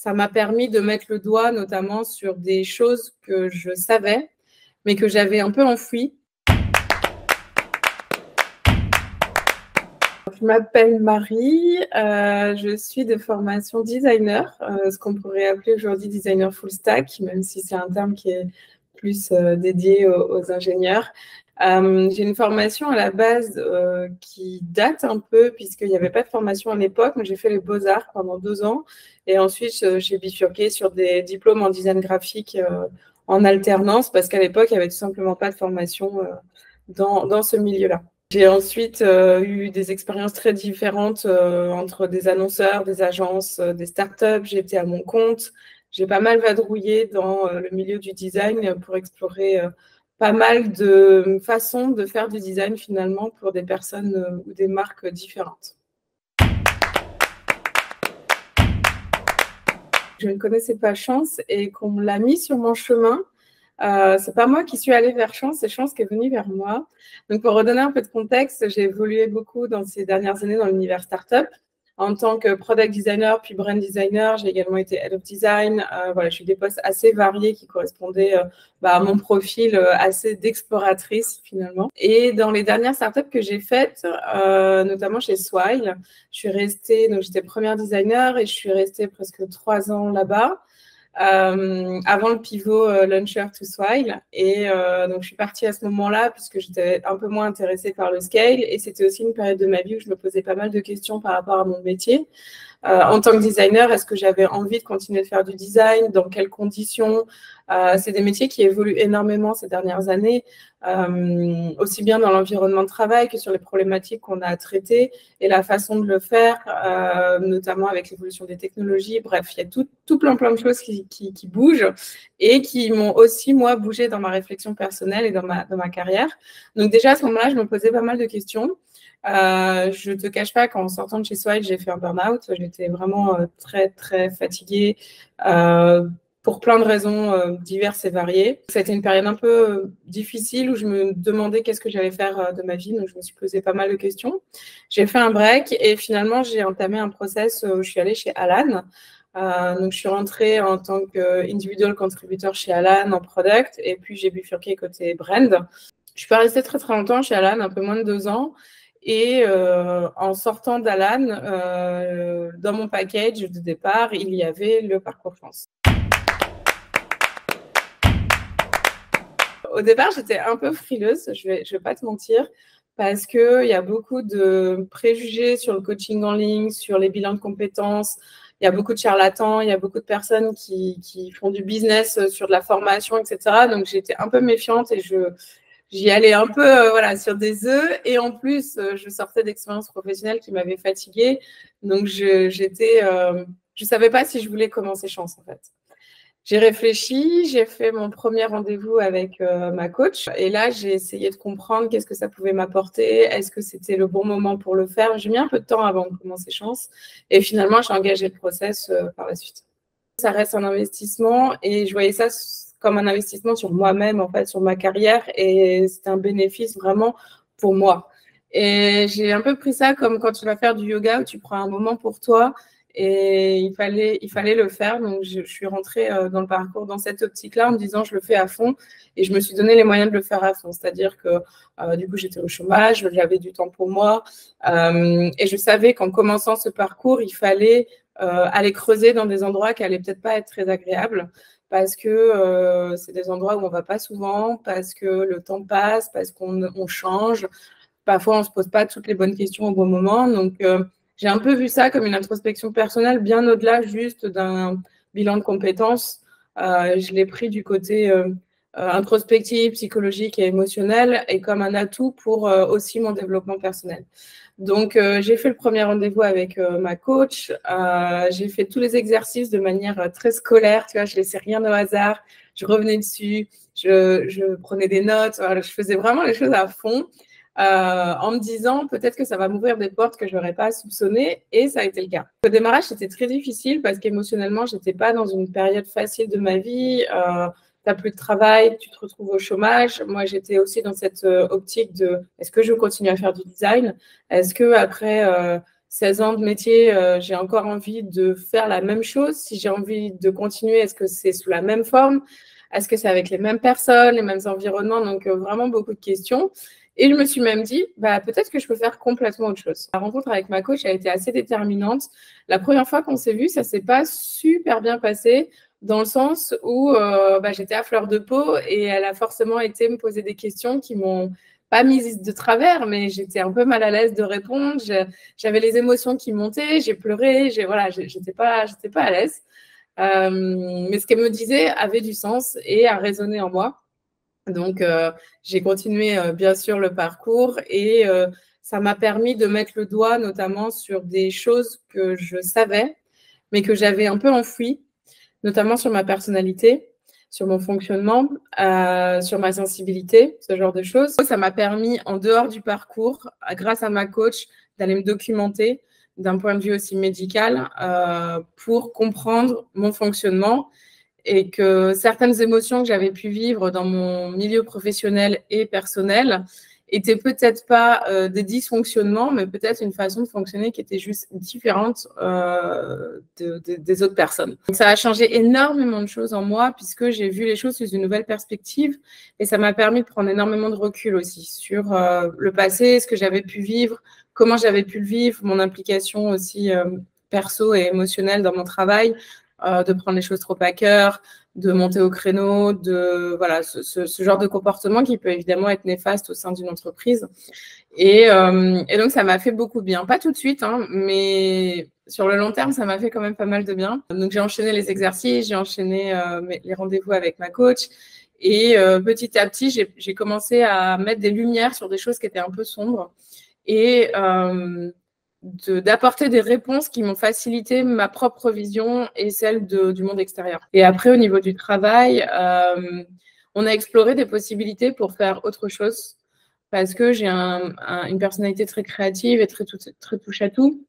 ça m'a permis de mettre le doigt notamment sur des choses que je savais, mais que j'avais un peu enfouies. Je m'appelle Marie, je suis de formation designer, ce qu'on pourrait appeler aujourd'hui designer full stack, même si c'est un terme qui est plus dédié aux ingénieurs. J'ai une formation à la base qui date un peu, puisqu'il n'y avait pas de formation à l'époque, mais j'ai fait les beaux-arts pendant 2 ans. Et ensuite, j'ai bifurqué sur des diplômes en design graphique en alternance, parce qu'à l'époque, il n'y avait tout simplement pas de formation dans ce milieu-là. J'ai ensuite eu des expériences très différentes entre des annonceurs, des agences, des startups. J'ai été à mon compte. J'ai pas mal vadrouillé dans le milieu du design pour explorer pas mal de façons de faire du design finalement pour des personnes ou des marques différentes. Je ne connaissais pas Chance et qu'on me l'a mis sur mon chemin. C'est pas moi qui suis allée vers Chance, c'est Chance qui est venue vers moi. Donc, pour redonner un peu de contexte, j'ai évolué beaucoup dans ces dernières années dans l'univers startup. En tant que product designer, puis brand designer, j'ai également été head of design. Voilà, j'ai eu des postes assez variés qui correspondaient à mon profil assez d'exploratrice finalement. Et dans les dernières startups que j'ai faites, notamment chez Swile, je suis restée, donc j'étais première designer et je suis restée presque 3 ans là-bas. Avant le pivot Launcher to Swile. Et donc, je suis partie à ce moment-là puisque j'étais un peu moins intéressée par le scale. Et c'était aussi une période de ma vie où je me posais pas mal de questions par rapport à mon métier. En tant que designer, est-ce que j'avais envie de continuer de faire du design? Dans quelles conditions? C'est des métiers qui évoluent énormément ces dernières années, aussi bien dans l'environnement de travail que sur les problématiques qu'on a à traiter et la façon de le faire, notamment avec l'évolution des technologies. Bref, il y a tout plein de choses qui bougent et qui m'ont aussi, moi, bougé dans ma réflexion personnelle et dans ma carrière. Donc déjà, à ce moment-là, je me posais pas mal de questions. Je ne te cache pas qu'en sortant de chez Swile, j'ai fait un burn-out. J'étais vraiment très, très fatiguée pour plein de raisons diverses et variées. Ça a été une période un peu difficile où je me demandais qu'est-ce que j'allais faire de ma vie. Donc, je me suis posé pas mal de questions. J'ai fait un break et finalement, j'ai entamé un process où je suis allée chez Alan. Donc, je suis rentrée en tant qu'individual contributor chez Alan en product et puis j'ai bifurqué côté brand. Je ne suis pas restée très, très longtemps chez Alan, un peu moins de 2 ans. Et en sortant d'Alan, dans mon package de départ, il y avait le parcours Chance. Au départ, j'étais un peu frileuse, je vais pas te mentir, parce qu'il y a beaucoup de préjugés sur le coaching en ligne, sur les bilans de compétences. Il y a beaucoup de charlatans, il y a beaucoup de personnes qui font du business sur de la formation, etc. Donc, j'étais un peu méfiante et j'y allais un peu sur des œufs. Et en plus, je sortais d'expériences professionnelles qui m'avaient fatiguée. Donc, je savais pas si je voulais commencer Chance, en fait. J'ai réfléchi, j'ai fait mon premier rendez-vous avec ma coach. Et là, j'ai essayé de comprendre qu'est-ce que ça pouvait m'apporter. Est-ce que c'était le bon moment pour le faire? J'ai mis un peu de temps avant de commencer Chance. Et finalement, j'ai engagé le process par la suite. Ça reste un investissement et je voyais ça comme un investissement sur moi-même, en fait, sur ma carrière. Et c'était un bénéfice vraiment pour moi. Et j'ai un peu pris ça comme quand tu vas faire du yoga où tu prends un moment pour toi. Et il fallait le faire. Donc, je suis rentrée dans le parcours dans cette optique-là en me disant je le fais à fond. Et je me suis donné les moyens de le faire à fond. C'est-à-dire que du coup, j'étais au chômage, j'avais du temps pour moi. Et je savais qu'en commençant ce parcours, il fallait aller creuser dans des endroits qui n'allaient peut-être pas être très agréables. Parce que c'est des endroits où on ne va pas souvent, parce que le temps passe, parce qu'on change. Parfois, on ne se pose pas toutes les bonnes questions au bon moment. Donc, j'ai un peu vu ça comme une introspection personnelle, bien au-delà juste d'un bilan de compétences. Je l'ai pris du côté introspectif, psychologique et émotionnel et comme un atout pour aussi mon développement personnel. Donc, j'ai fait le premier rendez-vous avec ma coach. J'ai fait tous les exercices de manière très scolaire. Tu vois, je ne laissais rien au hasard. Je revenais dessus. Je prenais des notes. Voilà, je faisais vraiment les choses à fond. En me disant peut-être que ça va m'ouvrir des portes que je n'aurais pas soupçonnées, et ça a été le cas. Au démarrage, c'était très difficile parce qu'émotionnellement, je n'étais pas dans une période facile de ma vie. Tu n'as plus de travail, tu te retrouves au chômage. Moi, j'étais aussi dans cette optique de est-ce que je continue à faire du design? Est-ce que après 16 ans de métier, j'ai encore envie de faire la même chose? Si j'ai envie de continuer, est-ce que c'est sous la même forme? Est-ce que c'est avec les mêmes personnes, les mêmes environnements? Donc, vraiment beaucoup de questions. Et je me suis même dit, bah, peut-être que je peux faire complètement autre chose. La rencontre avec ma coach a été assez déterminante. La première fois qu'on s'est vu, ça s'est pas super bien passé dans le sens où bah, j'étais à fleur de peau et elle a forcément été me poser des questions qui m'ont pas mise de travers, mais j'étais un peu mal à l'aise de répondre. J'avais les émotions qui montaient, j'ai pleuré, voilà, j'étais pas à l'aise. Mais ce qu'elle me disait avait du sens et a résonné en moi. Donc, j'ai continué, bien sûr, le parcours et ça m'a permis de mettre le doigt notamment sur des choses que je savais, mais que j'avais un peu enfouies, notamment sur ma personnalité, sur mon fonctionnement, sur ma sensibilité, ce genre de choses. Ça m'a permis, en dehors du parcours, grâce à ma coach, d'aller me documenter d'un point de vue aussi médical pour comprendre mon fonctionnement et que certaines émotions que j'avais pu vivre dans mon milieu professionnel et personnel étaient peut-être pas des dysfonctionnements, mais peut-être une façon de fonctionner qui était juste différente des autres personnes. Donc, ça a changé énormément de choses en moi puisque j'ai vu les choses sous une nouvelle perspective et ça m'a permis de prendre énormément de recul aussi sur le passé, ce que j'avais pu vivre, comment j'avais pu le vivre, mon implication aussi perso et émotionnelle dans mon travail, de prendre les choses trop à cœur, de monter au créneau, de voilà, ce genre de comportement qui peut évidemment être néfaste au sein d'une entreprise. Et donc, ça m'a fait beaucoup de bien. Pas tout de suite, hein, mais sur le long terme, ça m'a fait quand même pas mal de bien. Donc, j'ai enchaîné les exercices, j'ai enchaîné les rendez-vous avec ma coach. Et petit à petit, j'ai commencé à mettre des lumières sur des choses qui étaient un peu sombres. Et d'apporter des réponses qui m'ont facilité ma propre vision et celle du monde extérieur. Et après, au niveau du travail, on a exploré des possibilités pour faire autre chose parce que j'ai une personnalité très créative et très touche à tout.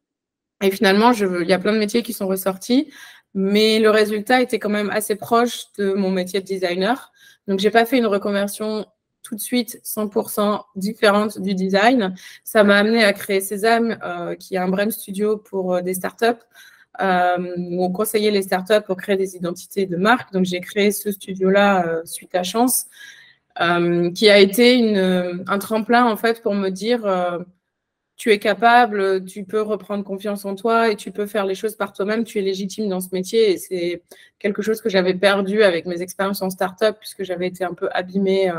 Et finalement, il y a plein de métiers qui sont ressortis, mais le résultat était quand même assez proche de mon métier de designer. Donc, j'ai pas fait une reconversion tout de suite 100% différente du design. Ça m'a amené à créer Sésame, qui est un brand studio pour des startups, où on conseillait les startups pour créer des identités de marque. Donc, j'ai créé ce studio-là suite à Chance, qui a été un tremplin, en fait, pour me dire tu es capable, tu peux reprendre confiance en toi et tu peux faire les choses par toi-même, tu es légitime dans ce métier. Et c'est quelque chose que j'avais perdu avec mes expériences en start-up, puisque j'avais été un peu abîmée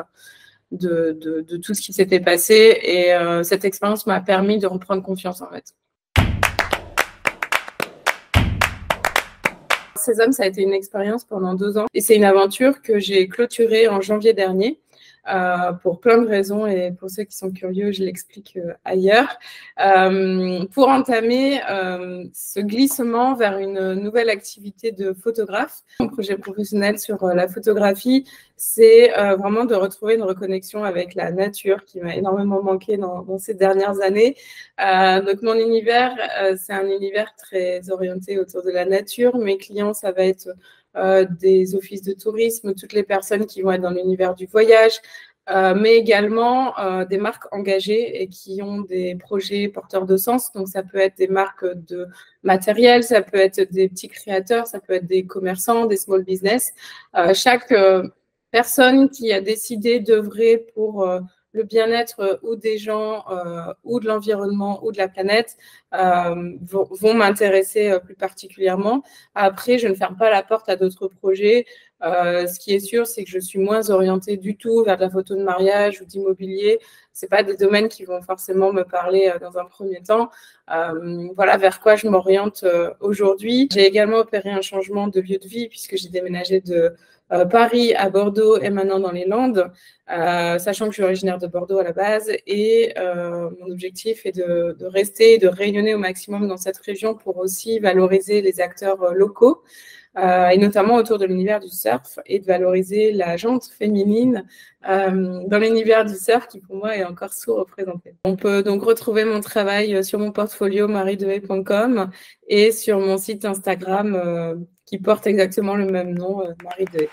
de tout ce qui s'était passé. Et cette expérience m'a permis de reprendre confiance, en fait. Sésame, ça a été une expérience pendant 2 ans. Et c'est une aventure que j'ai clôturée en janvier dernier. Pour plein de raisons, et pour ceux qui sont curieux, je l'explique ailleurs, pour entamer ce glissement vers une nouvelle activité de photographe. Mon projet professionnel sur la photographie, c'est vraiment de retrouver une reconnexion avec la nature qui m'a énormément manqué dans ces dernières années. Donc mon univers, c'est un univers très orienté autour de la nature. Mes clients, ça va être des offices de tourisme, toutes les personnes qui vont être dans l'univers du voyage, mais également des marques engagées et qui ont des projets porteurs de sens. Donc, ça peut être des marques de matériel, ça peut être des petits créateurs, ça peut être des commerçants, des small business. Chaque personne qui a décidé d'œuvrer pour le bien-être ou des gens ou de l'environnement ou de la planète vont m'intéresser plus particulièrement. Après, je ne ferme pas la porte à d'autres projets. Ce qui est sûr, c'est que je suis moins orientée du tout vers de la photo de mariage ou d'immobilier. Ce n'est pas des domaines qui vont forcément me parler dans un premier temps. Voilà vers quoi je m'oriente aujourd'hui. J'ai également opéré un changement de lieu de vie puisque j'ai déménagé de Paris à Bordeaux et maintenant dans les Landes, sachant que je suis originaire de Bordeaux à la base. Et mon objectif est de rester et de rayonner au maximum dans cette région pour aussi valoriser les acteurs locaux. Et notamment autour de l'univers du surf et de valoriser la jante féminine dans l'univers du surf qui pour moi est encore sous-représenté. On peut donc retrouver mon travail sur mon portfolio mariedehaye.com et sur mon site Instagram qui porte exactement le même nom, Marie Dehaye.